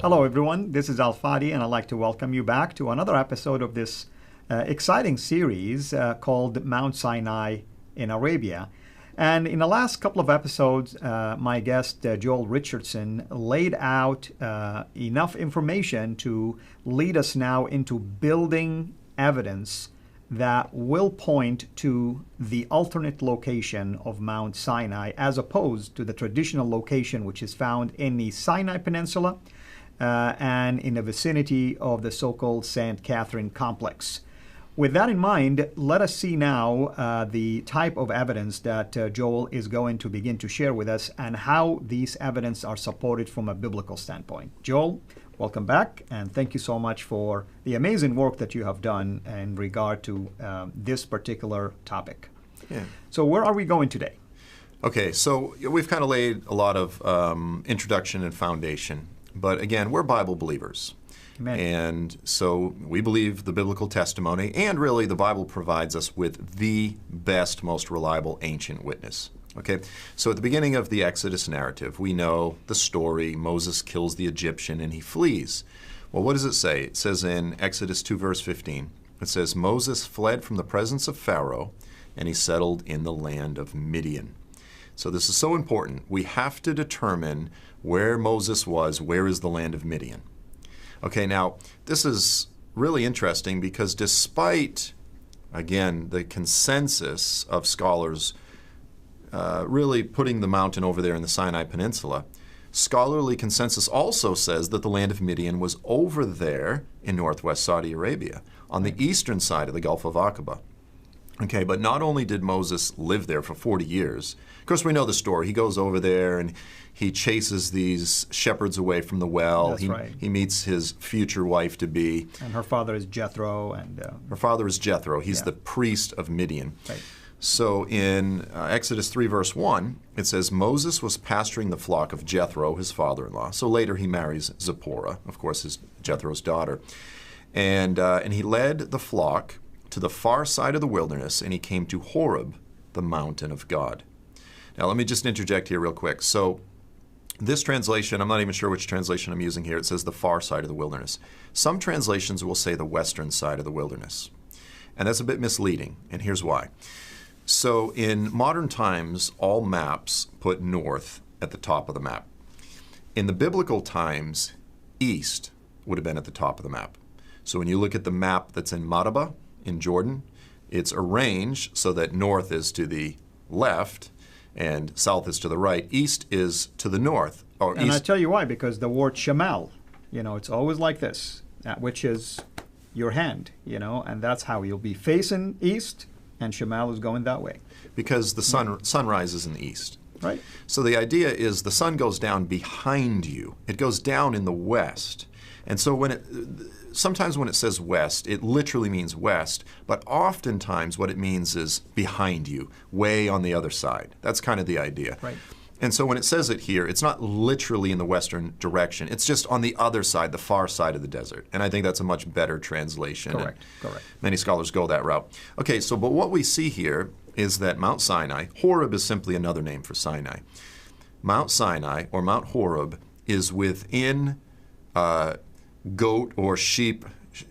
Hello, everyone. This is Al Fadi, and I'd like to welcome you back to another episode of this exciting series called Mount Sinai in Arabia. And in the last couple of episodes, my guest, Joel Richardson, laid out enough information to lead us now into building evidence that will point to the alternate location of Mount Sinai as opposed to the traditional location which is found in the Sinai Peninsula and in the vicinity of the so-called St. Catherine complex. With that in mind, let us see now the type of evidence that Joel is going to begin to share with us and how these evidence are supported from a biblical standpoint. Joel, welcome back, and thank you so much for the amazing work that you have done in regard to this particular topic. Yeah. So where are we going today? Okay, so we've kind of laid a lot of introduction and foundation, but again, we're Bible believers. Amen. And so we believe the biblical testimony, and really the Bible provides us with the best, most reliable ancient witness. Okay, so at the beginning of the Exodus narrative, we know the story. Moses kills the Egyptian and he flees. Well, what does it say? It says in Exodus 2, verse 15, it says, Moses fled from the presence of Pharaoh and he settled in the land of Midian. So this is so important. We have to determine where Moses was, where is the land of Midian. Okay, now, this is really interesting because despite, again, the consensus of scholars really putting the mountain over there in the Sinai Peninsula, scholarly consensus also says that the land of Midian was over there in northwest Saudi Arabia, on the eastern side of the Gulf of Aqaba. Okay, but not only did Moses live there for 40 years, of course we know the story. He goes over there and he chases these shepherds away from the well. That's right. He meets his future wife-to-be. And her father is Jethro. Her father is Jethro. He's Yeah. the priest of Midian. Right. So in Exodus 3, verse 1, it says, Moses was pasturing the flock of Jethro, his father-in-law. So later he marries Zipporah, of course, his Jethro's daughter. And he led the flock to the far side of the wilderness, and he came to Horeb, the mountain of God. Now, let me just interject here real quick. So this translation, I'm not even sure which translation I'm using here. It says the far side of the wilderness. Some translations will say the western side of the wilderness. And that's a bit misleading, and here's why. So in modern times, all maps put north at the top of the map. In the biblical times, east would have been at the top of the map. So when you look at the map that's in Madaba, in Jordan, it's arranged so that north is to the left and south is to the right. East is to the north. And I tell you why, because the word shemal, it's always like this, which is your hand, and that's how you'll be facing east, and shemal is going that way. Because the sun rises in the east. Right. So the idea is the sun goes down behind you. It goes down in the west. And so sometimes when it says west, it literally means west, but oftentimes what it means is behind you, way on the other side. That's kind of the idea. Right. And so when it says it here, it's not literally in the western direction. It's just on the other side, the far side of the desert. And I think that's a much better translation. Correct. Many scholars go that route. Okay, so but what we see here is that Mount Sinai, Horeb is simply another name for Sinai. Mount Sinai, or Mount Horeb, is within goat or sheep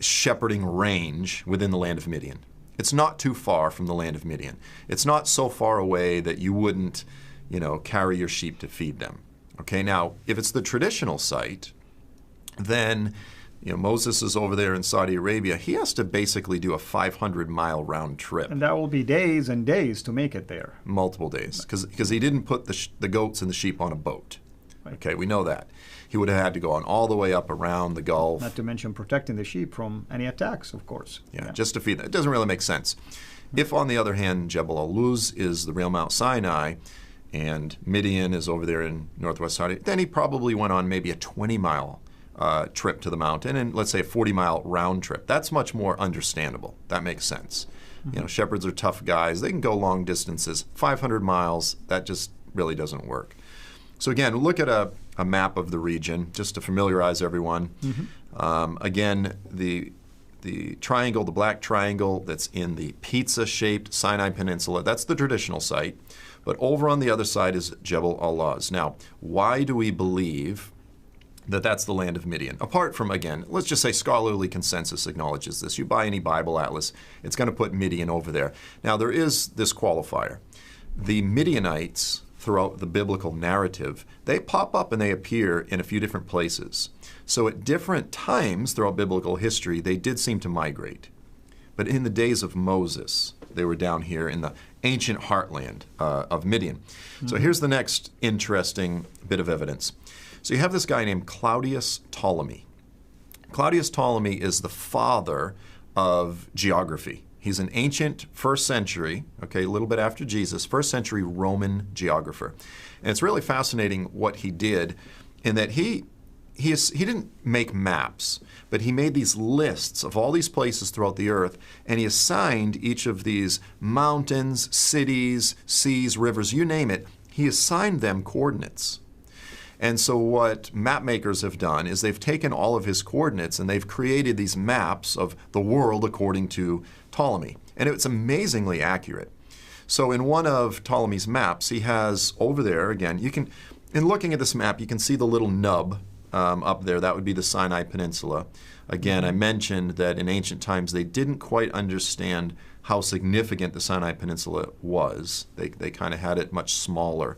shepherding range within the land of Midian. It's not too far from the land of Midian. It's not so far away that you wouldn't, carry your sheep to feed them. Okay, now, if it's the traditional site, then, Moses is over there in Saudi Arabia. He has to basically do a 500-mile round trip. And that will be days and days to make it there. Multiple days, because he didn't put the goats and the sheep on a boat. Right. Okay, we know that. He would have had to go on all the way up around the Gulf. Not to mention protecting the sheep from any attacks, of course. Yeah, just to feed them. It doesn't really make sense. If, on the other hand, Jebel al-Luz is the real Mount Sinai, and Midian is over there in northwest Saudi, then he probably went on maybe a 20-mile trip to the mountain, and let's say a 40-mile round trip. That's much more understandable. That makes sense. Mm-hmm. Shepherds are tough guys. They can go long distances. 500 miles, that just really doesn't work. So again, look at a map of the region, just to familiarize everyone. Mm-hmm. Again, the triangle, the black triangle that's in the pizza-shaped Sinai Peninsula, that's the traditional site. But over on the other side is Jebel al-Luz. Now, why do we believe that that's the land of Midian. Apart from, again, let's just say scholarly consensus acknowledges this. You buy any Bible atlas, it's going to put Midian over there. Now, there is this qualifier. The Midianites, throughout the biblical narrative, they pop up and they appear in a few different places. So at different times throughout biblical history, they did seem to migrate. But in the days of Moses, they were down here in the ancient heartland of Midian. Mm-hmm. So here's the next interesting bit of evidence. So you have this guy named Claudius Ptolemy. Claudius Ptolemy is the father of geography. He's an ancient first century, okay, a little bit after Jesus, first century Roman geographer. And it's really fascinating what he did in that he didn't make maps, but he made these lists of all these places throughout the earth, and he assigned each of these mountains, cities, seas, rivers, you name it, he assigned them coordinates. And so what map makers have done is they've taken all of his coordinates and they've created these maps of the world according to Ptolemy. And it's amazingly accurate. So in one of Ptolemy's maps, he has over there, again, in looking at this map, you can see the little nub up there. That would be the Sinai Peninsula. Again, I mentioned that in ancient times they didn't quite understand how significant the Sinai Peninsula was. They kind of had it much smaller.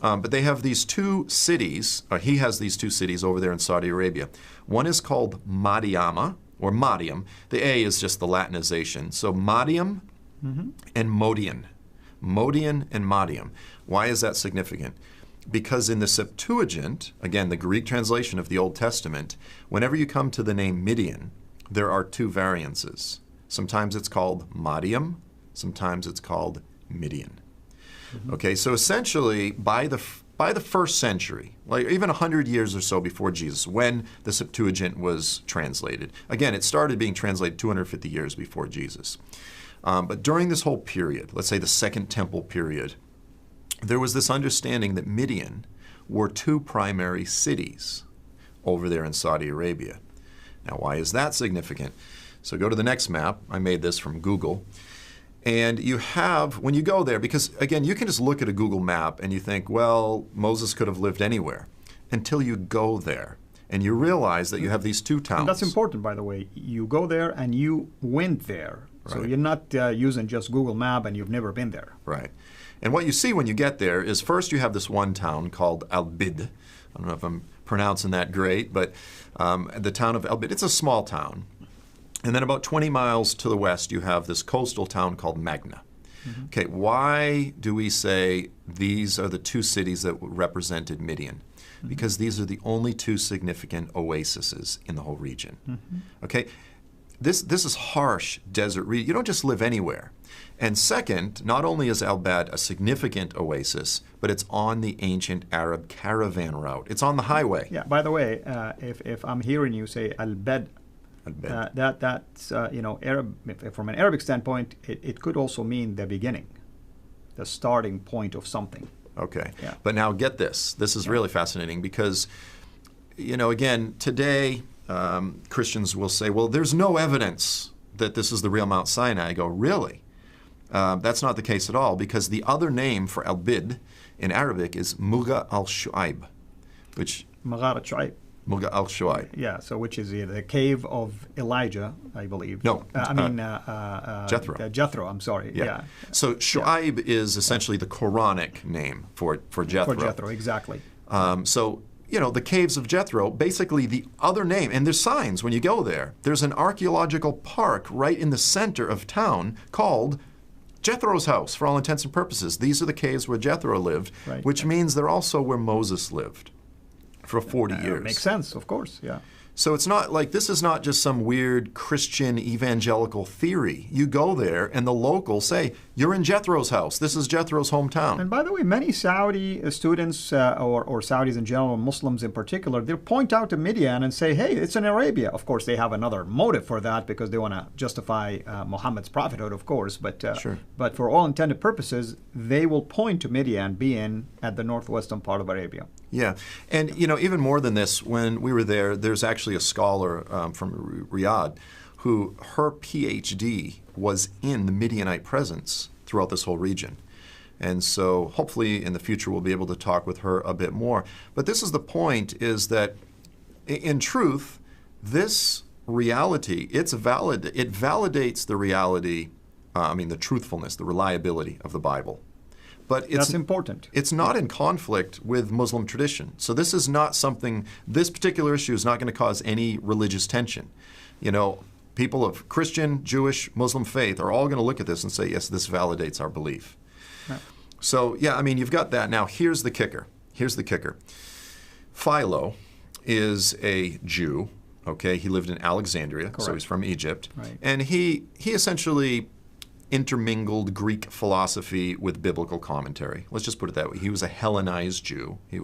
But they have these two cities, or he has these two cities over there in Saudi Arabia. One is called Madiama, or Madiam. The A is just the Latinization. So Madiam and Modian. Modian and Madiam. Why is that significant? Because in the Septuagint, again, the Greek translation of the Old Testament, whenever you come to the name Midian, there are two variances. Sometimes it's called Madiam, sometimes it's called Midian. Okay, so essentially, by the first century, like even 100 years or so before Jesus, when the Septuagint was translated, again, it started being translated 250 years before Jesus. But during this whole period, let's say the Second Temple period, there was this understanding that Midian were two primary cities over there in Saudi Arabia. Now, why is that significant? So go to the next map. I made this from Google. And you have, when you go there, because again, you can just look at a Google map and you think, well, Moses could have lived anywhere, until you go there and you realize that you have these two towns. And that's important, by the way. You go there and you went there. Right. So you're not using just Google Map and you've never been there. Right. And what you see when you get there is first you have this one town called Al-Bid. I don't know if I'm pronouncing that great, but the town of Al-Bid, it's a small town. And then about 20 miles to the west, you have this coastal town called Magna. Okay, why do we say these are the two cities that represented Midian? Because these are the only two significant oases in the whole region. Okay, this is harsh desert region. You don't just live anywhere. And second, not only is Al-Bad a significant oasis, but it's on the ancient Arab caravan route. It's on the highway. Yeah, by the way, if I'm hearing you say Al-Bad, that's Arab. From an Arabic standpoint, it could also mean the beginning, the starting point of something. Okay, yeah. But now get this. This is really fascinating because, again, today Christians will say, "Well, there's no evidence that this is the real Mount Sinai." I go, "Really?" That's not the case at all, because the other name for Al-Bid in Arabic is Muga al-Shu'aib, which Magharat Shu'aib. Muga al-Shu'aib. Yeah, so which is the cave of Elijah, I believe. No. Jethro. Jethro, I'm sorry. Yeah. So Shu'aib is essentially the Quranic name for Jethro. For Jethro, exactly. The caves of Jethro, basically the other name, and there's signs when you go there. There's an archaeological park right in the center of town called Jethro's house, for all intents and purposes. These are the caves where Jethro lived, which means they're also where Moses lived for 40 years. Makes sense, of course, yeah. So it's not like, this is not just some weird Christian evangelical theory. You go there and the locals say, you're in Jethro's house. This is Jethro's hometown. And by the way, many Saudi students or Saudis in general, Muslims in particular, they'll point out to Midian and say, hey, it's in Arabia. Of course, they have another motive for that because they want to justify Muhammad's prophethood, of course. But but for all intended purposes, they will point to Midian being at the northwestern part of Arabia. Yeah, and even more than this, when we were there, there's actually a scholar from Riyadh who her PhD was in the Midianite presence throughout this whole region. And so hopefully in the future we'll be able to talk with her a bit more. But this is the point, is that in truth, this reality, it validates the reality, the truthfulness, the reliability of the Bible. But That's important. It's not in conflict with Muslim tradition. So this is not something, this particular issue is not going to cause any religious tension. You know, people of Christian, Jewish, Muslim faith are all going to look at this and say, yes, this validates our belief. Right. So, yeah, I mean, you've got that. Now, here's the kicker. Philo is a Jew, okay? He lived in Alexandria, Correct. so he's from Egypt. Right. And he essentially intermingled Greek philosophy with biblical commentary. Let's just put it that way. He was a Hellenized Jew. He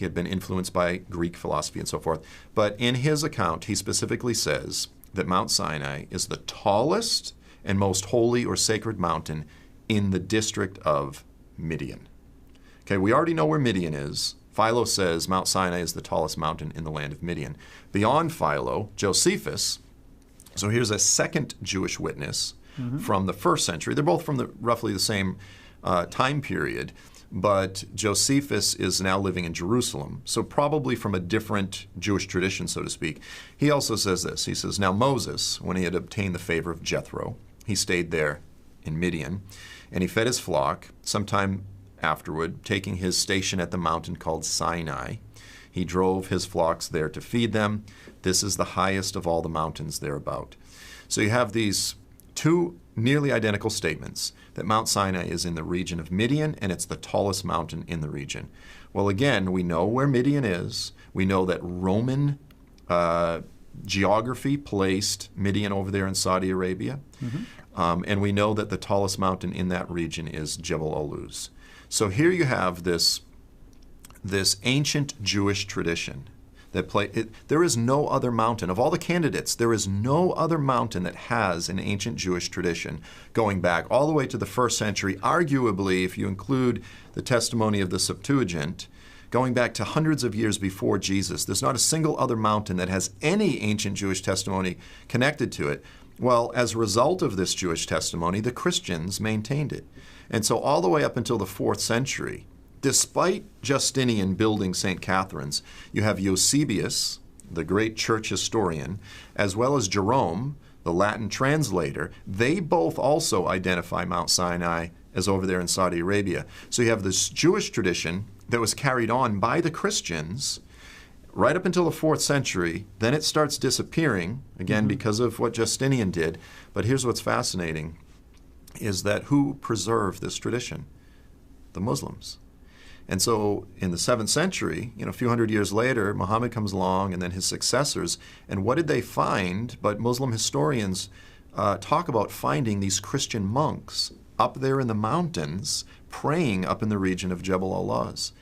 had been influenced by Greek philosophy and so forth. But in his account, he specifically says that Mount Sinai is the tallest and most holy or sacred mountain in the district of Midian. Okay, we already know where Midian is. Philo says Mount Sinai is the tallest mountain in the land of Midian. Beyond Philo, Josephus, so here's a second Jewish witness from the first century. They're both from roughly the same time period, but Josephus is now living in Jerusalem, so probably from a different Jewish tradition, so to speak. He also says this. He says, now Moses, when he had obtained the favor of Jethro, he stayed there in Midian, and he fed his flock. Sometime afterward, taking his station at the mountain called Sinai, he drove his flocks there to feed them. This is the highest of all the mountains thereabout. So you have these two nearly identical statements that Mount Sinai is in the region of Midian and it's the tallest mountain in the region. Well, again, we know where Midian is. We know that Roman geography placed Midian over there in Saudi Arabia. And we know that the tallest mountain in that region is Jebel Aluz. So here you have this ancient Jewish tradition that there is no other mountain. Of all the candidates, there is no other mountain that has an ancient Jewish tradition going back all the way to the first century, arguably, if you include the testimony of the Septuagint, going back to hundreds of years before Jesus. There's not a single other mountain that has any ancient Jewish testimony connected to it. Well, as a result of this Jewish testimony, the Christians maintained it. And so all the way up until the 4th century, despite Justinian building St. Catherine's, you have Eusebius, the great church historian, as well as Jerome, the Latin translator. They both also identify Mount Sinai as over there in Saudi Arabia. So you have this Jewish tradition that was carried on by the Christians right up until the 4th century. Then it starts disappearing, again, because of what Justinian did. But here's what's fascinating, is that who preserved this tradition? The Muslims. And so in the 7th century, a few hundred years later, Muhammad comes along and then his successors. And what did they find? But Muslim historians talk about finding these Christian monks up there in the mountains praying up in the region of Jebel Aluz.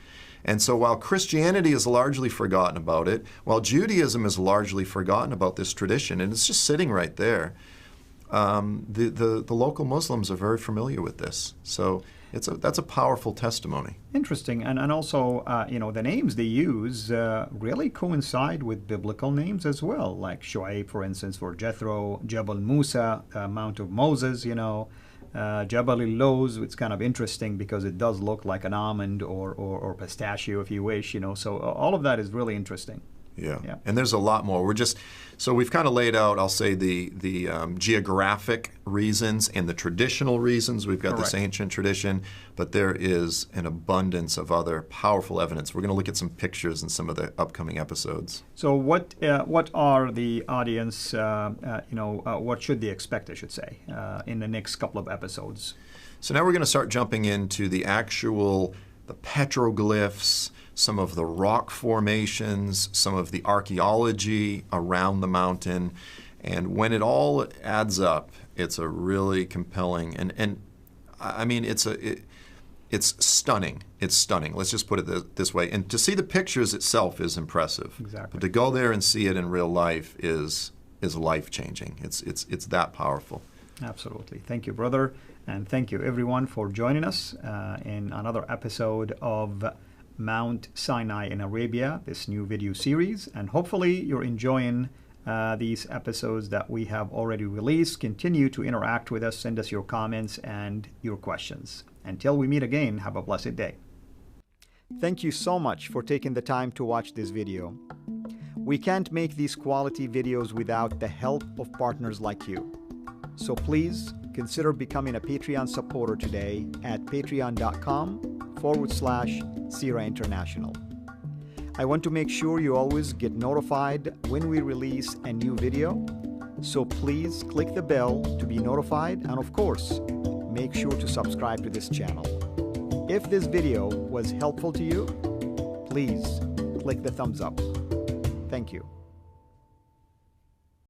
And so while Christianity is largely forgotten about it, while Judaism is largely forgotten about this tradition, and it's just sitting right there, the local Muslims are very familiar with this. So that's a powerful testimony. Interesting. And also, the names they use really coincide with biblical names as well, like Shoaib, for instance, for Jethro, Jebel Musa, Mount of Moses, Jebel al-Lawz. It's kind of interesting because it does look like an almond or pistachio, if you wish, So all of that is really interesting. Yeah. And there's a lot more. So we've kind of laid out, I'll say, the geographic reasons and the traditional reasons. We've got this ancient tradition, but there is an abundance of other powerful evidence. We're going to look at some pictures in some of the upcoming episodes. So what are the audience, what should they expect, I should say, in the next couple of episodes? So now we're going to start jumping into the petroglyphs, some of the rock formations, some of the archaeology around the mountain. And when it all adds up, it's a really compelling, and I mean, it's stunning. It's stunning. Let's just put it this way. And to see the pictures itself is impressive. Exactly. But to go there and see it in real life is life-changing. It's that powerful. Absolutely. Thank you, brother. And thank you, everyone, for joining us in another episode of Mount Sinai in Arabia, this new video series. And hopefully you're enjoying these episodes that we have already released. Continue to interact with us. Send us your comments and your questions. Until we meet again, have a blessed day. Thank you so much for taking the time to watch this video. We can't make these quality videos without the help of partners like you. So please consider becoming a Patreon supporter today at patreon.com/CIRA International. I want to make sure you always get notified when we release a new video. So please click the bell to be notified, and of course, make sure to subscribe to this channel. If this video was helpful to you, please click the thumbs up. Thank you.